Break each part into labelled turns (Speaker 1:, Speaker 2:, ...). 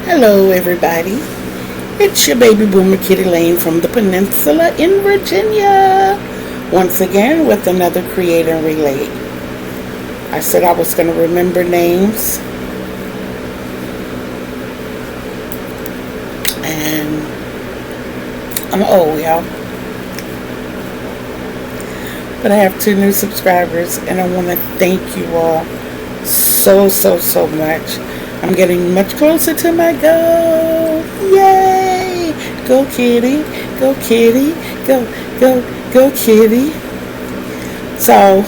Speaker 1: Hello everybody, it's your baby boomer Kitty Lane from the Peninsula in Virginia, once again with another Create and Relate. I said I was going to remember names, and I'm old, y'all, but I have 2 new subscribers, and I want to thank you all so much. I'm getting much closer to my goal. Yay! Go kitty, go kitty, go kitty. So,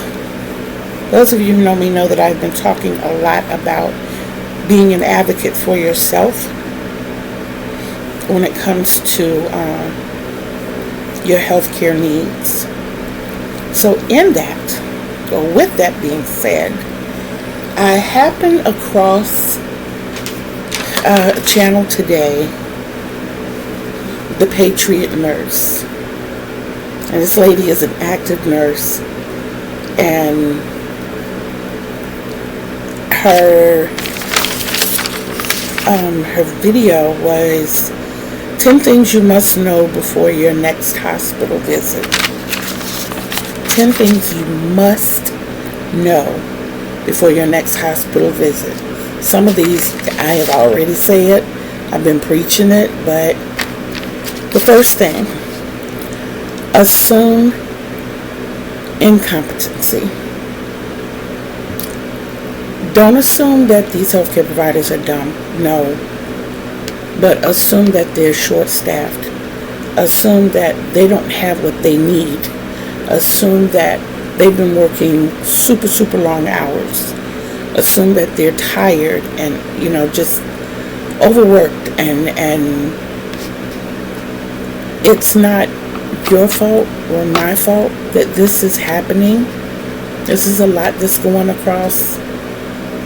Speaker 1: those of you who know me know that I've been talking a lot about being an advocate for yourself when it comes to your healthcare needs. So in that, or with that being said, I happened across a channel today, The Patriot Nurse. And this lady is an active nurse, and her video was 10 things you must know before your next hospital visit. 10 things you must know before your next hospital visit. Some of these I have already said. I've been preaching it, but the first thing, assume incompetency. Don't assume that these healthcare providers are dumb. No. But assume that they're short-staffed. Assume that they don't have what they need. Assume that they've been working super long hours. Assume that they're tired and, just overworked, and it's not your fault or my fault that this is happening. This is a lot that's going across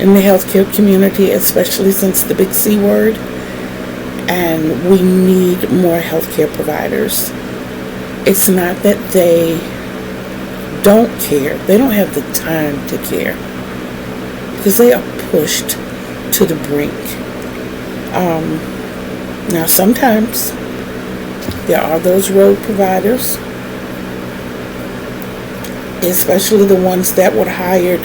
Speaker 1: in the healthcare community, especially since the big C word, and we need more healthcare providers. It's not that they don't care. They don't have the time to care, because they are pushed to the brink. Now sometimes there are those road providers, especially the ones that were hired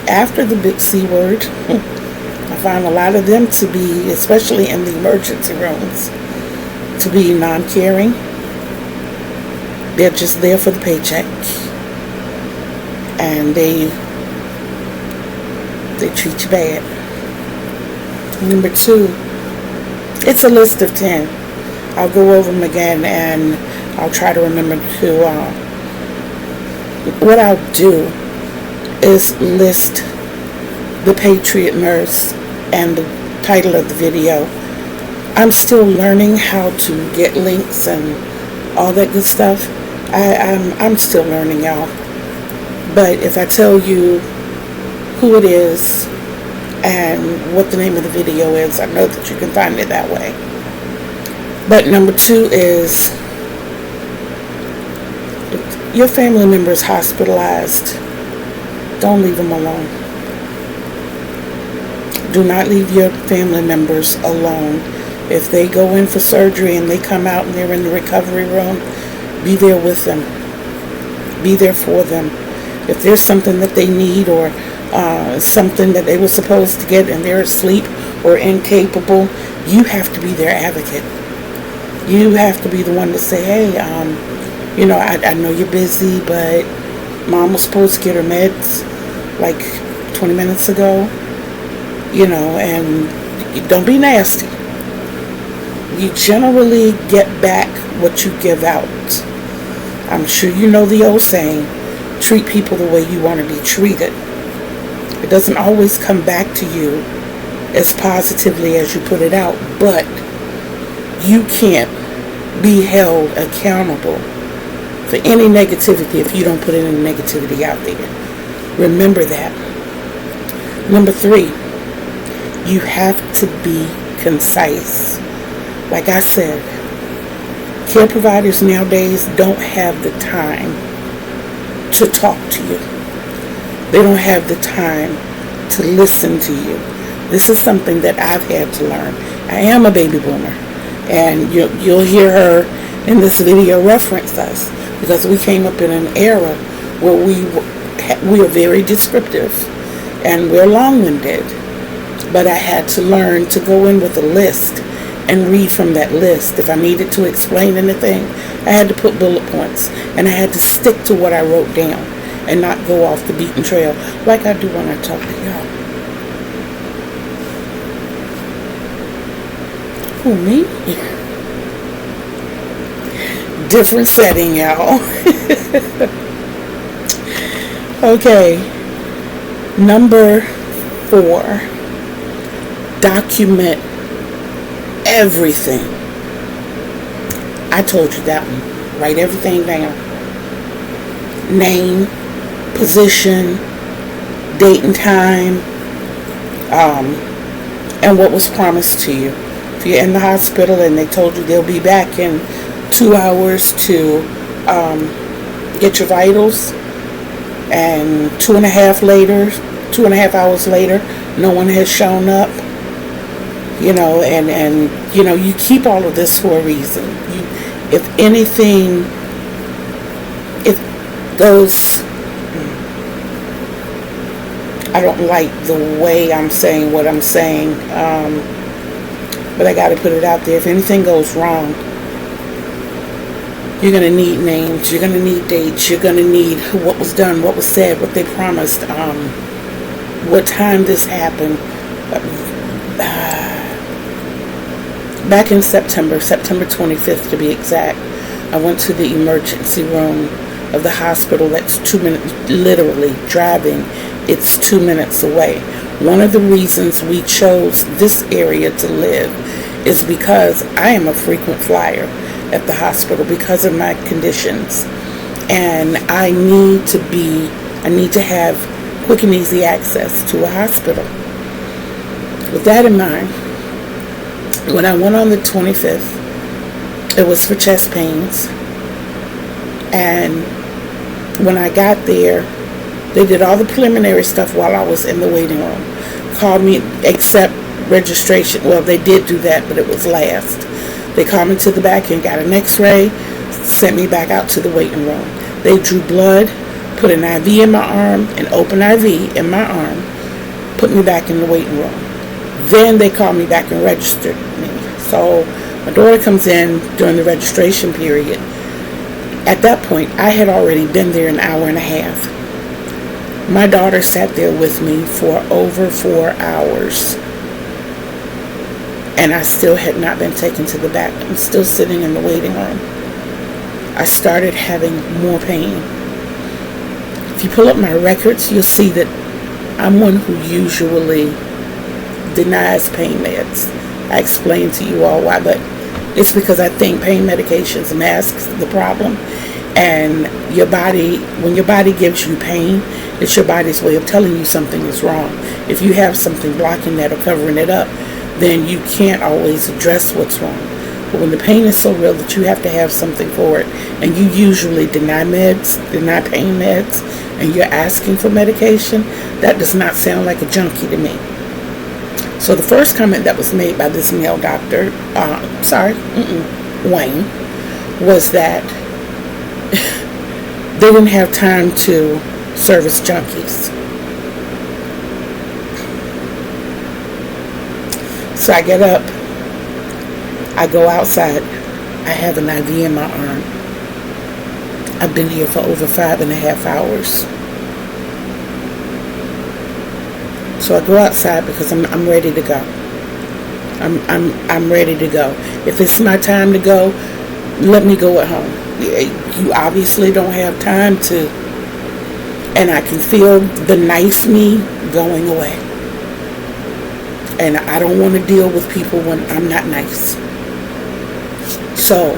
Speaker 1: after the big C word. I find a lot of them to be, especially in the emergency rooms, to be non-caring. They're just there for the paycheck, and they treat you bad. Number 2, it's a list of 10. I'll go over them again, and I'll try to remember to, what I'll do is list The Patriot Nurse and the title of the video. I'm still learning how to get links and all that good stuff. I'm still learning, y'all. But if I tell you who it is and what the name of the video is, I know that you can find it that way. But number 2 is, if your family member is hospitalized, don't leave them alone. Do not leave your family members alone. If they go in for surgery and they come out and they're in the recovery room, be there with them. Be there for them. If there's something that they need, or something that they were supposed to get and they're asleep or incapable, you have to be their advocate. You have to be the one to say, hey, I know you're busy, but Mom was supposed to get her meds like 20 minutes ago, and don't be nasty. You generally get back what you give out. I'm sure you know the old saying, treat people the way you want to be treated. It doesn't always come back to you as positively as you put it out, but you can't be held accountable for any negativity if you don't put any negativity out there. Remember that. Number 3, you have to be concise. Like I said, care providers nowadays don't have the time to talk to you. They don't have the time to listen to you. This is something that I've had to learn. I am a baby boomer, and you'll hear her in this video reference us, because we came up in an era where we are very descriptive and we're long-winded. But I had to learn to go in with a list and read from that list. If I needed to explain anything, I had to put bullet points, and I had to stick to what I wrote down and not go off the beaten trail like I do when I talk to y'all. Who, me? Different setting, y'all. Okay. Number 4. Document everything. I told you that one. Write everything down. Name, position, date and time, and what was promised to you. If you're in the hospital and they told you they'll be back in 2 hours to get your vitals, and 2.5 hours later, no one has shown up, and you keep all of this for a reason. If anything, it goes, I don't like the way I'm saying what I'm saying, but I got to put it out there. If anything goes wrong, you're going to need names, you're going to need dates, you're going to need what was done, what was said, what they promised, what time this happened. Back in September 25th to be exact, I went to the emergency room of the hospital that's 2 minutes, literally driving, it's 2 minutes away. One of the reasons we chose this area to live is because I am a frequent flyer at the hospital because of my conditions, and I need to have quick and easy access to a hospital. With that in mind, when I went on the 25th, it was for chest pains, and when I got there, they did all the preliminary stuff while I was in the waiting room. Called me, except registration. Well, they did do that, but it was last. They called me to the back and got an x-ray, sent me back out to the waiting room. They drew blood, put an IV in my arm, an open IV in my arm, put me back in the waiting room. Then they called me back and registered me. So my daughter comes in during the registration period. At that point, I had already been there an hour and a half. My daughter sat there with me for over 4 hours. And I still had not been taken to the back. I'm still sitting in the waiting room. I started having more pain. If you pull up my records, you'll see that I'm one who usually denies pain meds. I explained to you all why, but it's because I think pain medications masks the problem. And your body, when your body gives you pain, it's your body's way of telling you something is wrong. If you have something blocking that or covering it up, then you can't always address what's wrong. But when the pain is so real that you have to have something for it, and you usually deny pain meds, and you're asking for medication, that does not sound like a junkie to me. So the first comment that was made by this male doctor, Wayne, was that they didn't have time to service junkies. So I get up, I go outside, I have an IV in my arm. I've been here for over 5.5 hours. So I go outside because I'm ready to go. I'm ready to go. If it's my time to go, let me go at home. You obviously don't have time to, and I can feel the nice me going away. And I don't want to deal with people when I'm not nice. So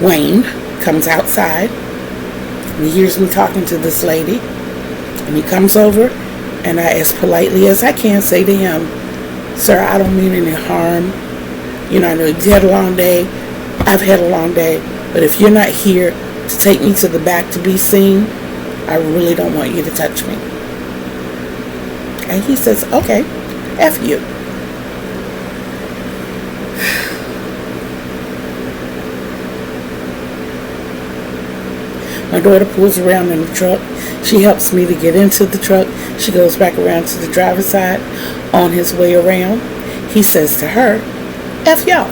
Speaker 1: Wayne comes outside and he hears me talking to this lady, and he comes over, and I, as politely as I can, say to him, "Sir, I don't mean any harm. I know you've had a long day. I've had a long day. But if you're not here to take me to the back to be seen, I really don't want you to touch me." And he says, "Okay." F you. My daughter pulls around in the truck. She helps me to get into the truck. She goes back around to the driver's side. On his way around, he says to her, F y'all.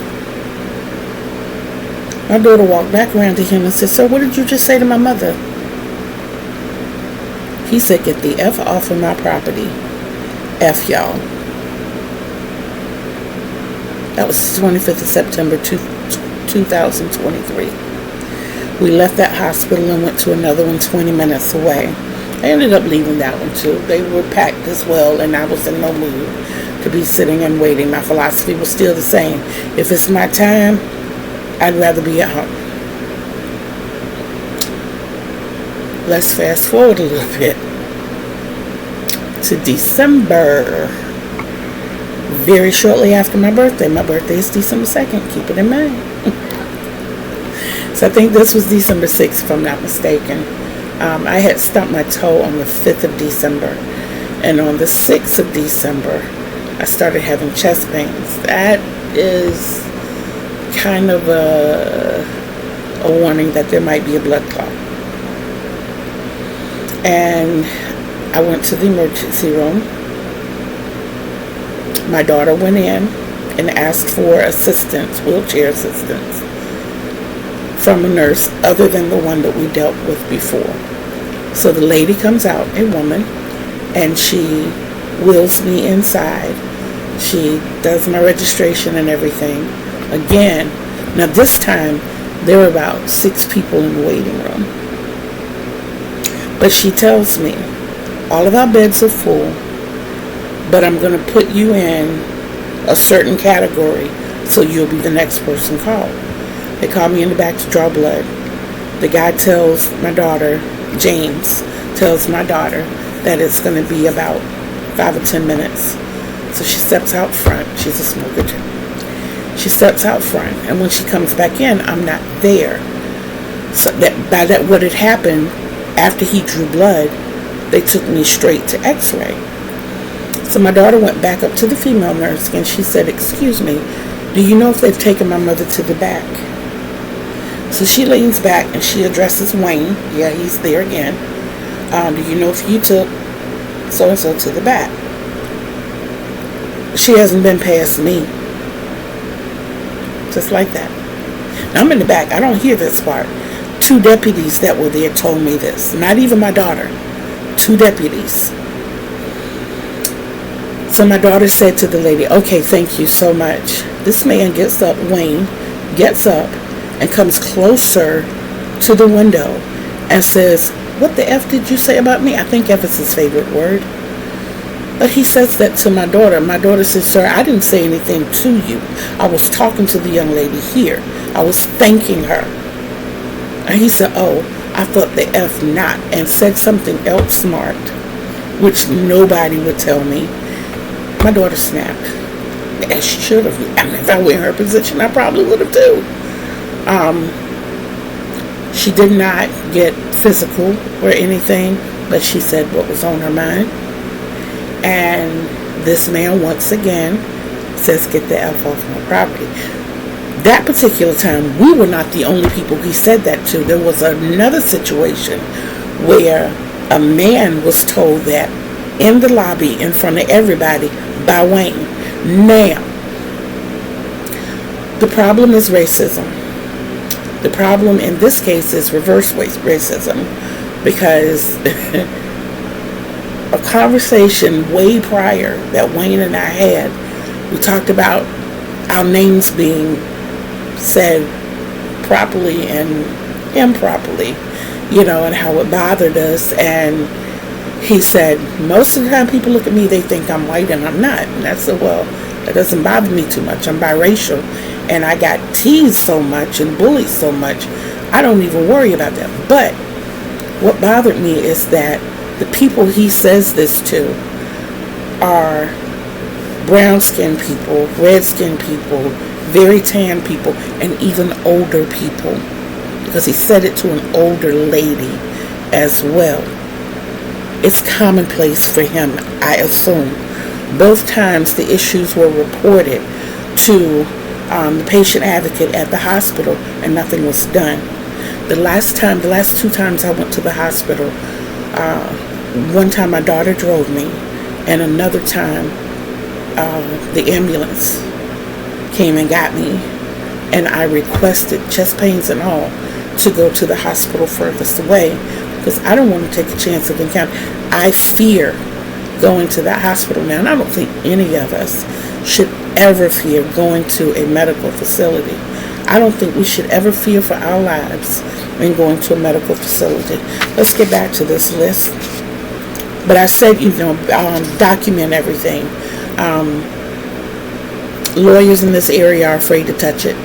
Speaker 1: My daughter walked back around to him and said, "Sir, what did you just say to my mother?" He said, "Get the F off of my property. F y'all." That was the 25th of September 2023. We left that hospital and went to another one 20 minutes away. I ended up leaving that one too. They were packed as well, and I was in no mood to be sitting and waiting. My philosophy was still the same. If it's my time, I'd rather be at home. Let's fast forward a little bit to December. Very shortly after my birthday. My birthday is December 2nd. Keep it in mind. So I think this was December 6th, if I'm not mistaken. I had stumped my toe on the 5th of December. And on the 6th of December, I started having chest pains. That is kind of a warning that there might be a blood clot. And I went to the emergency room. My daughter went in and asked for assistance, wheelchair assistance, from a nurse other than the one that we dealt with before. So the lady comes out, a woman, and she wheels me inside. She does my registration and everything. Again, now this time there were about 6 people in the waiting room. But she tells me, all of our beds are full, but I'm going to put you in a certain category, so you'll be the next person called. They call me in the back to draw blood. The guy tells my daughter, James, tells my daughter that it's going to be about 5 or 10 minutes. So she steps out front. She's a smoker too. She steps out front, and when she comes back in, I'm not there. So what had happened, after he drew blood, they took me straight to x-ray. So my daughter went back up to the female nurse, and she said, "Excuse me, do you know if they've taken my mother to the back?" So she leans back and she addresses Wayne. Yeah, he's there again. "Do you know if you took so-and-so to the back?" She hasn't been past me. Just like that. Now I'm in the back. I don't hear this part. 2 deputies that were there told me this. Not even my daughter. 2 deputies. So my daughter said to the lady, "Okay, thank you so much." This man gets up, Wayne, gets up and comes closer to the window and says, "What the F did you say about me?" I think F is his favorite word. But he says that to my daughter. My daughter says, "Sir, I didn't say anything to you. I was talking to the young lady here. I was thanking her." And he said, "Oh, I thought the F not," and said something else smart, which nobody would tell me. My daughter snapped. As she should have. I mean, if I were in her position, I probably would have too. She did not get physical or anything, but she said what was on her mind. And this man once again says, "Get the F off my property." That particular time, we were not the only people he said that to. There was another situation where a man was told that in the lobby in front of everybody by Wayne. Now, the problem is racism. The problem in this case is reverse racism, because a conversation way prior that Wayne and I had, we talked about our names being said properly and improperly, and how it bothered us. And he said, "Most of the time people look at me, they think I'm white, and I'm not." And I said, "Well, that doesn't bother me too much. I'm biracial, and I got teased so much and bullied so much, I don't even worry about that." But what bothered me is that the people he says this to are brown-skinned people, red-skinned people, very tan people, and even older people, because he said it to an older lady as well. It's commonplace for him, I assume, Both times the issues were reported to the patient advocate at the hospital, and nothing was done. The last 2 times I went to the hospital, one time my daughter drove me, and another time the ambulance came and got me, and I requested, chest pains and all, to go to the hospital furthest away because I don't want to take a chance of encounter. I fear going to that hospital now, and I don't think any of us should ever fear going to a medical facility. I don't think we should ever fear for our lives in going to a medical facility. Let's get back to this list. But I said, document everything. Lawyers in this area are afraid to touch it.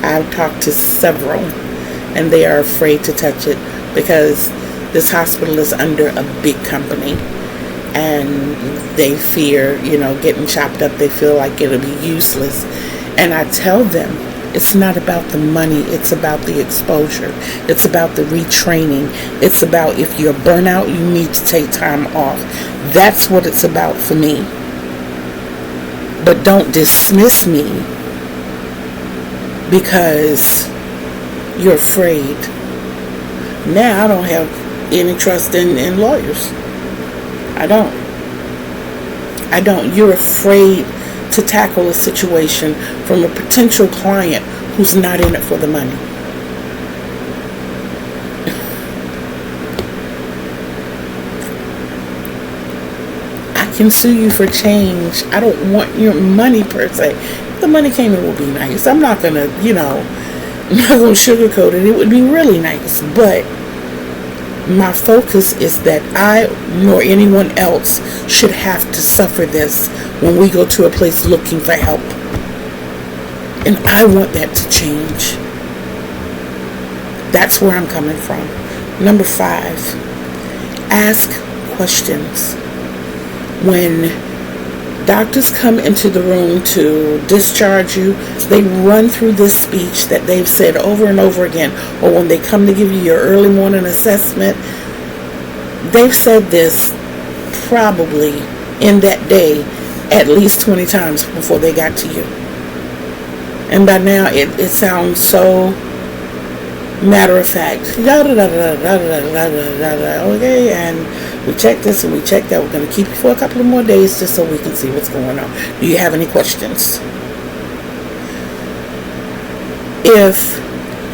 Speaker 1: I've talked to several, and they are afraid to touch it because this hospital is under a big company, and they fear, getting chopped up. They feel like it'll be useless. And I tell them, it's not about the money. It's about the exposure. It's about the retraining. It's about if you're burnout, you need to take time off. That's what it's about for me. But don't dismiss me because you're afraid. Now I don't have any trust in lawyers. I don't. You're afraid to tackle a situation from a potential client who's not in it for the money. I can sue you for change. I don't want your money per se. If the money came in, it would be nice. I'm not gonna, I'm not gonna sugarcoat it. It would be really nice, but my focus is that I nor anyone else should have to suffer this when we go to a place looking for help. And I want that to change. That's where I'm coming from. Number 5, ask questions. When doctors come into the room to discharge you, they run through this speech that they've said over and over again. Or when they come to give you your early morning assessment, they've said this probably in that day at least 20 times before they got to you. And by now it sounds so matter of fact. Okay, and we check this and we check that. We're going to keep you for a couple of more days just so we can see what's going on. Do you have any questions? If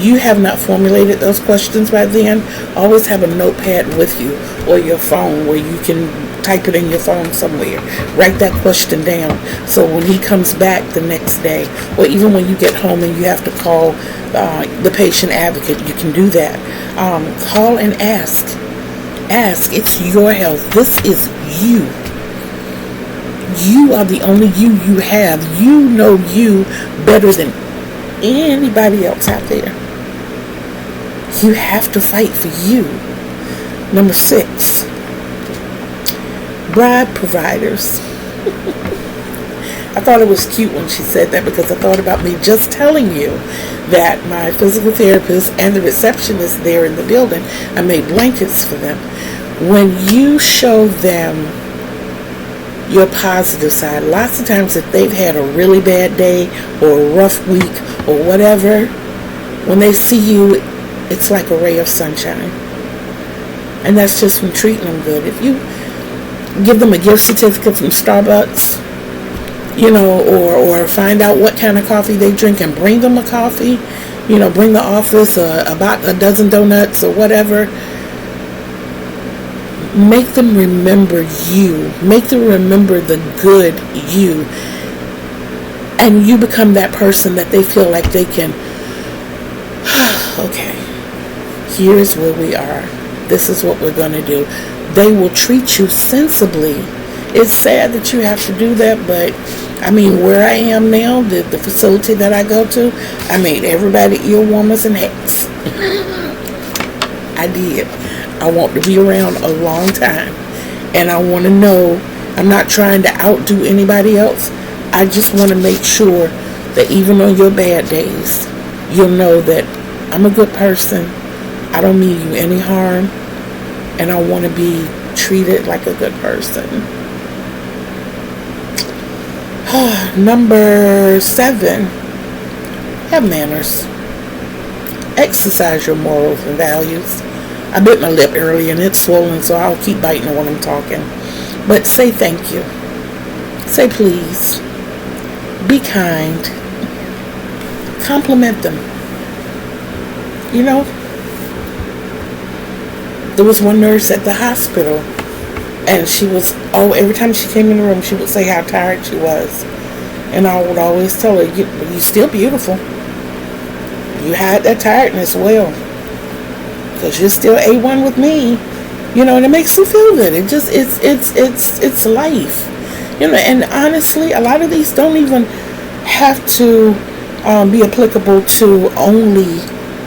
Speaker 1: you have not formulated those questions by then, always have a notepad with you or your phone where you can type it in your phone somewhere. Write that question down so when he comes back the next day, or even when you get home and you have to call the patient advocate, you can do that. Call and ask. Ask. It's your health. This is you. You are the only you have. You know you better than anybody else out there. You have to fight for you. Number 6, bribe providers. I thought it was cute when she said that because I thought about me just telling you that my physical therapist and the receptionist there in the building, I made blankets for them. When you show them your positive side, lots of times if they've had a really bad day or a rough week or whatever, when they see you, it's like a ray of sunshine. And that's just from treating them good. If you give them a gift certificate from Starbucks, or find out what kind of coffee they drink and bring them a coffee, bring the office about a dozen donuts or whatever, make them remember you. Make them remember the good you. And you become that person that they feel like they can, okay, here's where we are. This is what we're going to do. They will treat you sensibly. It's sad that you have to do that, but where I am now, the facility that I go to, I made everybody ear warmers and hats. I did. I want to be around a long time, and I want to know I'm not trying to outdo anybody else. I just want to make sure that even on your bad days, you'll know that I'm a good person. I don't mean you any harm, and I want to be treated like a good person. Number 7, have manners. Exercise your morals and values. I bit my lip earlier and it's swollen, so I'll keep biting it when I'm talking. But say thank you. Say please. Be kind. Compliment them. You know, there was one nurse at the hospital, and she was, every time she came in the room, she would say how tired she was. And I would always tell her, you're still beautiful. You had that tiredness well, because you're still A1 with me. You know, and it makes you feel good. It just, it's life. You know, and honestly, a lot of these don't even have to be applicable to only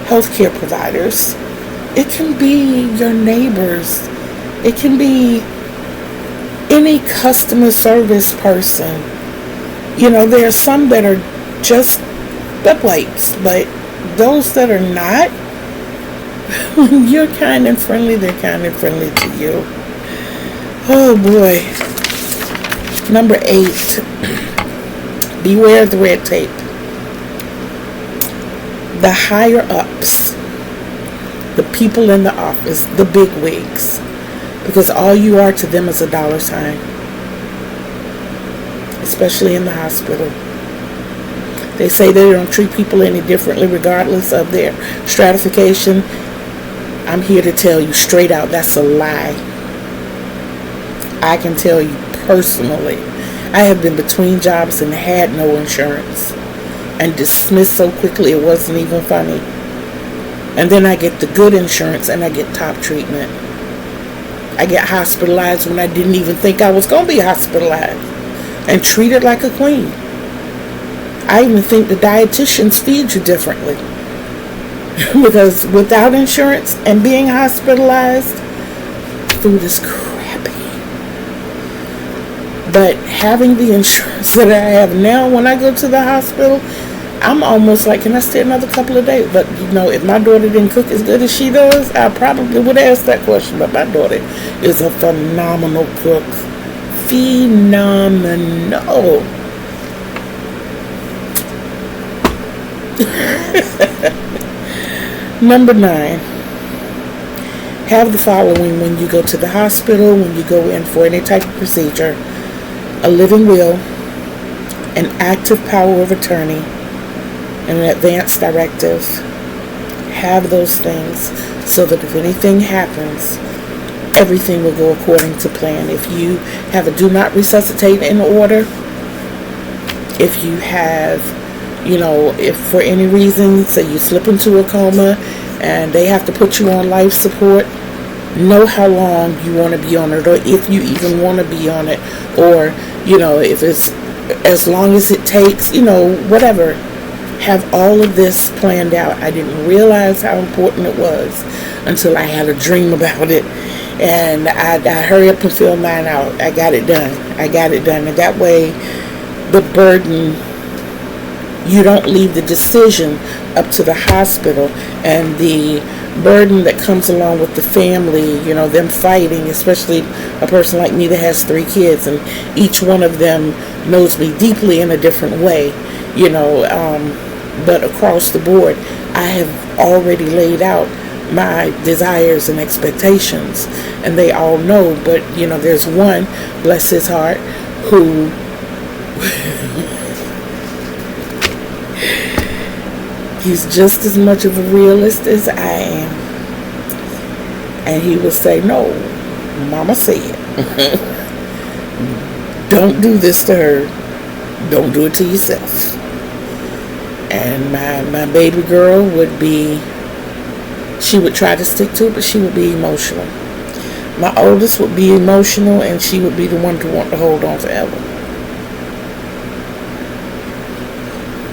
Speaker 1: healthcare providers. It can be your neighbors. It can be any customer service person. You know, there are some that are just butt wipes, but those that are not, you're kind and friendly, they're kind and friendly to you. Oh boy. Number 8, beware of the red tape. The higher ups, the people in the office, the big wigs, because all you are to them is a dollar sign, especially in the hospital. They say they don't treat people any differently regardless of their stratification. I'm here to tell you straight out, that's a lie. I can tell you personally, I have been between jobs and had no insurance and dismissed so quickly it wasn't even funny. And then I get the good insurance and I get top treatment. I get hospitalized when I didn't even think I was going to be hospitalized and treated like a queen. I even think the dietitians feed you differently. Because without insurance and being hospitalized, food is crappy. But having the insurance that I have now, when I go to the hospital, I'm almost like, can I stay another couple of days? But, you know, if my daughter didn't cook as good as she does, I probably would ask that question. But my daughter is a phenomenal cook. Phenomenal. Number 9. Have the following when you go to the hospital, when you go in for any type of procedure: a living will, an active power of attorney, and an advance directive. Have those things so that if anything happens, everything will go according to plan. If you have a do not resuscitate in order, if you have, you know, if for any reason, say you slip into a coma and they have to put you on life support, know how long you want to be on it, or if you even want to be on it, or, you know, if it's as long as it takes, you know, whatever. Have all of this planned out. I didn't realize how important it was until I had a dream about it, and I hurry up and fill mine out. I got it done. And that way the burden, you don't leave the decision up to the hospital, and the burden that comes along with the family, you know, them fighting, especially a person like me that has 3 kids, and each one of them knows me deeply in a different way, you know, but across the board, I have already laid out my desires and expectations, and they all know. But, you know, there's one, bless his heart, who he's just as much of a realist as I am. And he will say, no, Mama said, don't do this to her. Don't do it to yourself. And my baby girl would be, she would try to stick to it, but she would be emotional. My oldest would be emotional, and she would be the one to want to hold on forever.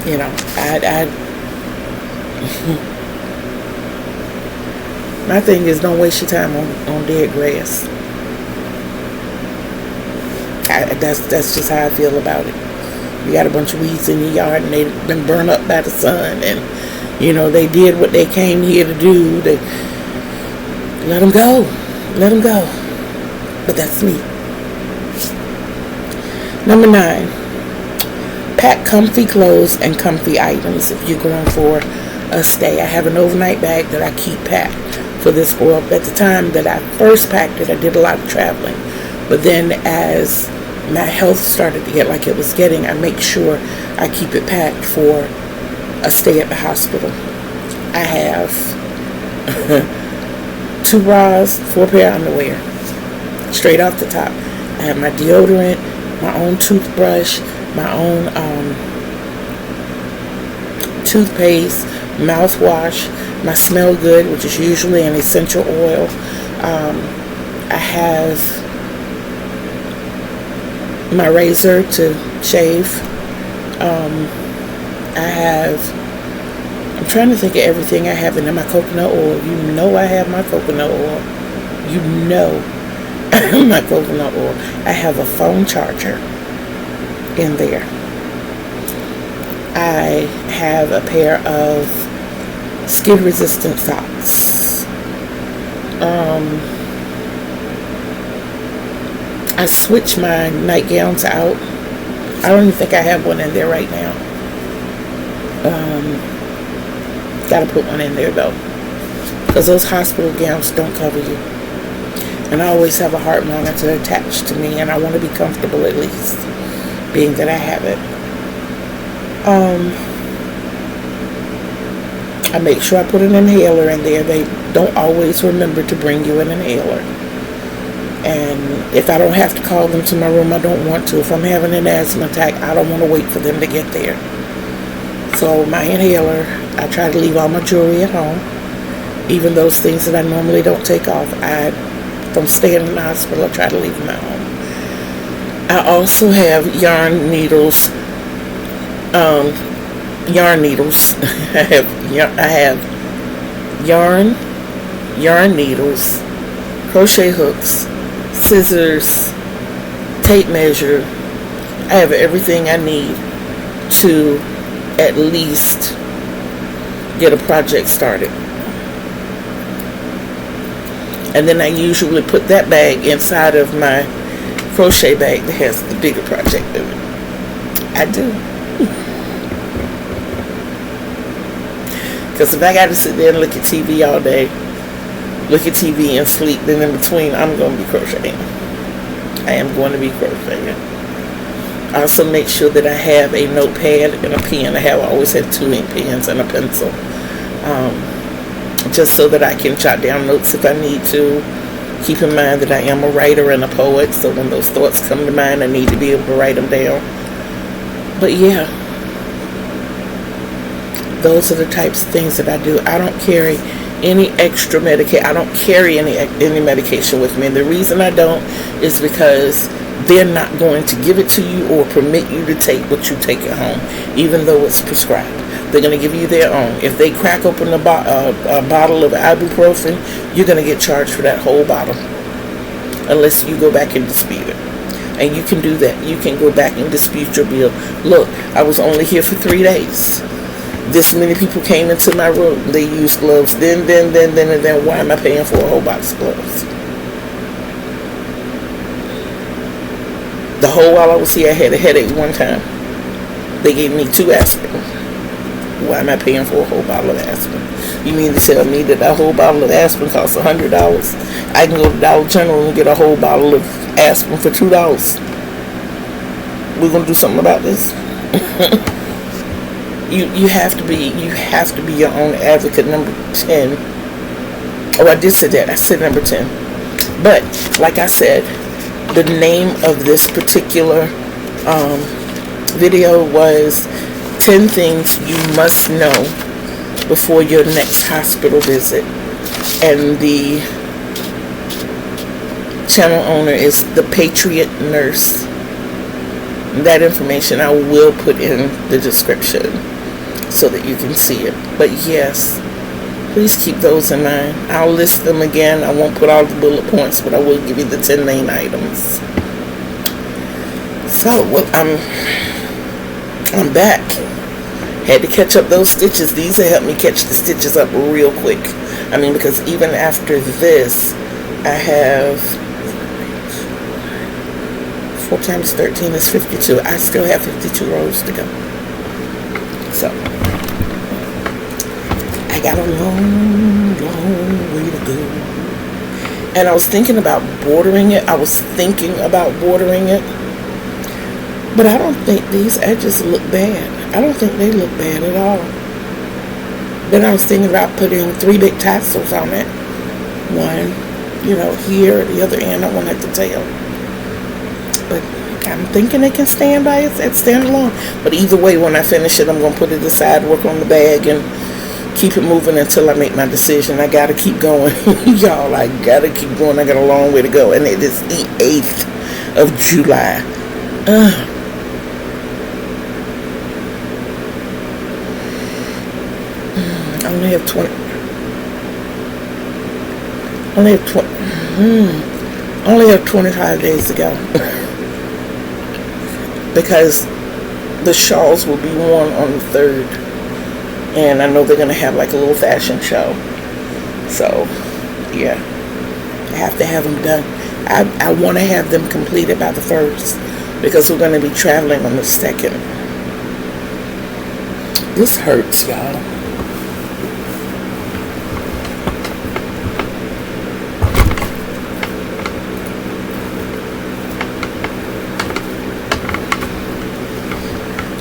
Speaker 1: You know, my thing is, don't waste your time on dead grass. That's just how I feel about it. You got a bunch of weeds in your yard, and they've been burned up by the sun, and, you know, they did what they came here to do. They let them go. But that's me. Number 9, pack comfy clothes and comfy items if you're going for a stay. I have an overnight bag that I keep packed for this. Well, at the time that I first packed it, I did a lot of traveling. But then as my health started to get like it was getting, I make sure I keep it packed for a stay at the hospital. I have 2 bras, 4 pair of underwear, straight off the top. I have my deodorant, my own toothbrush, my own toothpaste, mouthwash, my Smell Good, which is usually an essential oil. I have my razor to shave. I'm trying to think of everything I have in there. My coconut oil. You know I have my coconut oil. You know my coconut oil. I have a phone charger in there. I have a pair of skid resistant socks. I switch my nightgowns out. I don't even think I have one in there right now. Gotta put one in there though, because those hospital gowns don't cover you. And I always have a heart monitor attached to me, and I want to be comfortable at least, being that I have it. I make sure I put an inhaler in there. They don't always remember to bring you an inhaler. And if I don't have to call them to my room, I don't want to. If I'm having an asthma attack, I don't want to wait for them to get there. So my inhaler, I try to leave all my jewelry at home. Even those things that I normally don't take off. I don't stay in the hospital. I try to leave them at home. I also have yarn needles. I have yarn needles, crochet hooks, scissors, tape measure. I have everything I need to at least get a project started. And then I usually put that bag inside of my crochet bag that has the bigger project in it. I do. Because if I got to sit there and look at TV all day, look at TV and sleep, then in between I'm going to be crocheting. I am going to be crocheting. I also make sure that I have a notepad and a pen. I always had 2 ink pens and a pencil. Just so that I can jot down notes if I need to. Keep in mind that I am a writer and a poet, so when those thoughts come to mind, I need to be able to write them down. But yeah, those are the types of things that I do. I don't carry any extra medication. I don't carry any medication with me. And the reason I don't is because they're not going to give it to you or permit you to take what you take at home, even though it's prescribed. They're going to give you their own. If they crack open a bottle of ibuprofen, you're going to get charged for that whole bottle, unless you go back and dispute it. And you can do that. You can go back and dispute your bill. Look, I was only here for 3 days. This many people came into my room. They used gloves. Then. Why am I paying for a whole box of gloves? The whole while I was here, I had a headache one time. They gave me 2 aspirin. Why am I paying for a whole bottle of aspirin? You mean to tell me that whole bottle of aspirin costs $100? I can go to Dollar General and get a whole bottle of aspirin for $2. We're gonna do something about this. You have to be your own advocate. Number 10. Oh, I did say that. I said number 10. But like I said, the name of this particular video was 10 things you must know before your next hospital visit. And the channel owner is The Patriot Nurse. That information I will put in the description so that you can see it. But yes, please keep those in mind. I'll list them again. I won't put all the bullet points, but I will give you the 10 main items. So, I'm back. Had to catch up those stitches. These have helped me catch the stitches up real quick. I mean, because even after this, I have 4 times 13 is 52. I still have 52 rows to go. So, I got a long, long way to go. And I was thinking about bordering it. But I don't think these edges look bad. I don't think they look bad at all. Then I was thinking about putting 3 big tassels on it. One, here, the other end, I want at the tail. But I'm thinking it can stand alone. But either way, when I finish it, I'm going to put it aside, work on the bag, and keep it moving until I make my decision. I got to keep going. Y'all, I got to keep going. I got a long way to go. And it is the 8th of July. I only have 25 days to go. Because the shawls will be worn on the 3rd. And I know they're going to have like a little fashion show. So, yeah. I have to have them done. I want to have them completed by the 1st. Because we're going to be traveling on the 2nd. This hurts, y'all.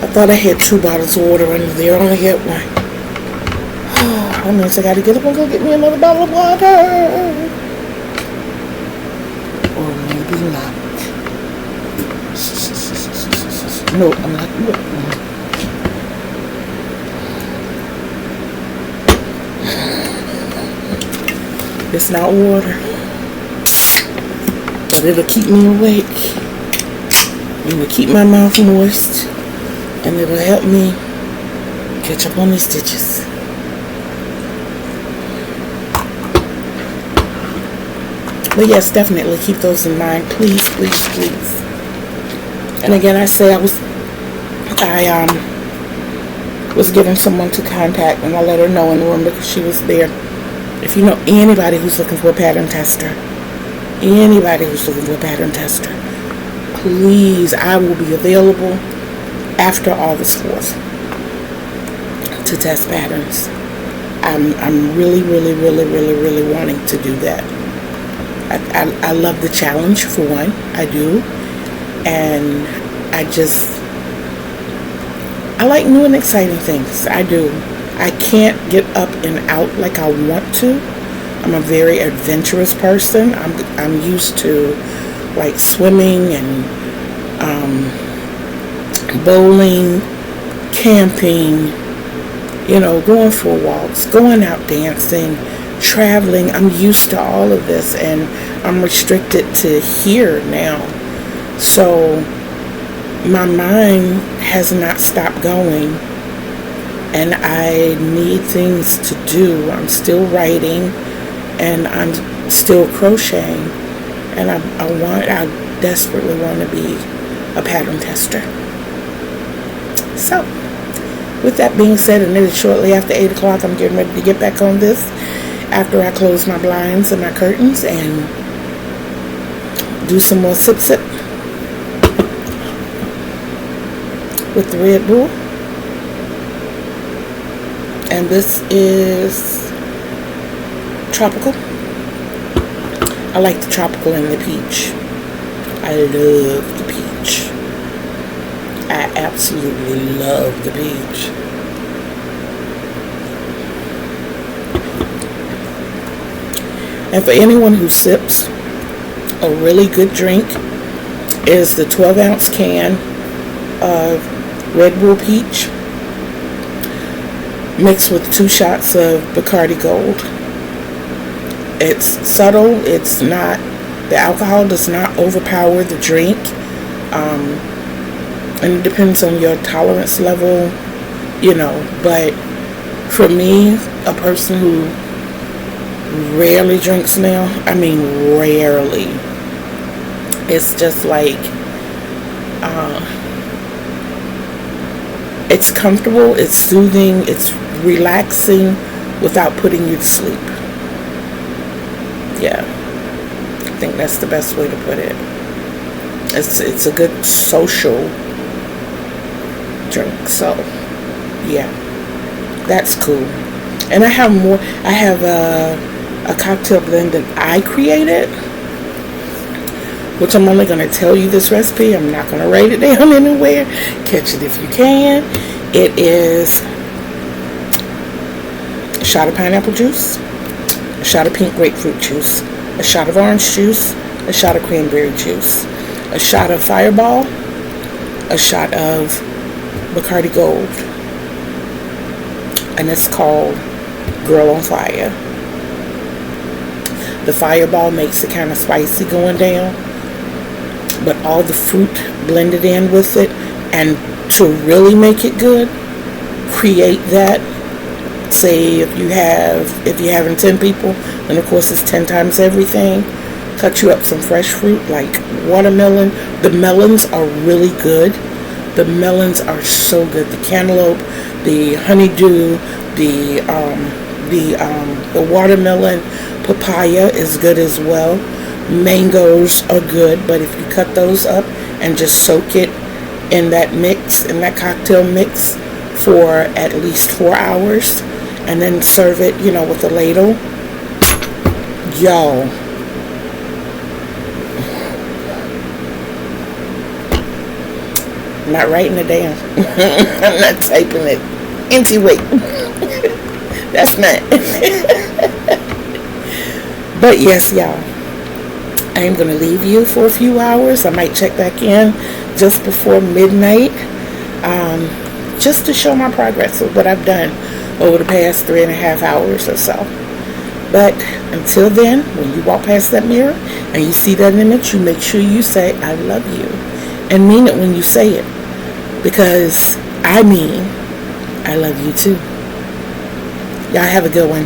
Speaker 1: I thought I had 2 bottles of water under there. I only had 1. That means I gotta get up and go get me another bottle of water. Or maybe not. No, I'm not. It's not water. But it'll keep me awake. It'll keep my mouth moist. And it'll help me catch up on these stitches. But yes, definitely keep those in mind. Please, please, please. And again, I was given someone to contact, and I let her know in the room because she was there. If you know anybody who's looking for a pattern tester, please, I will be available after August 4th to test patterns. I'm really, really, really, really, really wanting to do that. I love the challenge, for one. I do. And I like new and exciting things. I do. I can't get up and out like I want to. I'm a very adventurous person. I'm used to like swimming and bowling, camping, going for walks, going out dancing, traveling. I'm used to all of this, and I'm restricted to here now. So my mind has not stopped going, and I need things to do. I'm still writing, and I'm still crocheting, and I desperately want to be a pattern tester. So, with that being said, and it is shortly after 8 o'clock, I'm getting ready to get back on this after I close my blinds and my curtains and do some more sip with the Red Bull. And this is tropical. I like the tropical and the peach. I love the peach. I absolutely love the peach. And for anyone who sips, a really good drink is the 12-ounce can of Red Bull Peach mixed with 2 shots of Bacardi Gold. It's subtle. It's not, the alcohol does not overpower the drink. And it depends on your tolerance level, but for me, a person who rarely drinks now, I mean rarely, it's just like, it's comfortable, it's soothing, it's relaxing without putting you to sleep. Yeah, I think that's the best way to put it. It's a good social drink. So yeah, that's cool. And I have more. I have a cocktail blend that I created, which I'm only going to tell you this recipe. I'm not going to write it down anywhere. Catch it if you can. It is a shot of pineapple juice, a shot of pink grapefruit juice, a shot of orange juice, a shot of cranberry juice, a shot of Fireball, a shot of Bacardi Gold, and it's called Girl on Fire. The Fireball makes it kind of spicy going down, but all the fruit blended in with it, and to really make it good, create that. Say if you're having 10 people, then of course it's 10 times everything. Cut you up some fresh fruit like watermelon. The melons are really good. The melons are so good. The cantaloupe, the honeydew, the watermelon, papaya is good as well. Mangoes are good, but if you cut those up and just soak it in that mix, in that cocktail mix for at least 4 hours, and then serve it, with a ladle, yo. I'm not writing it down. I'm not typing it. Empty weight. That's not. But yes, y'all. I am going to leave you for a few hours. I might check back in just before midnight, just to show my progress of what I've done over the past 3.5 hours or so. But until then, when you walk past that mirror and you see that image, you make sure you say, I love you. And mean it when you say it. Because I love you too. Y'all have a good one.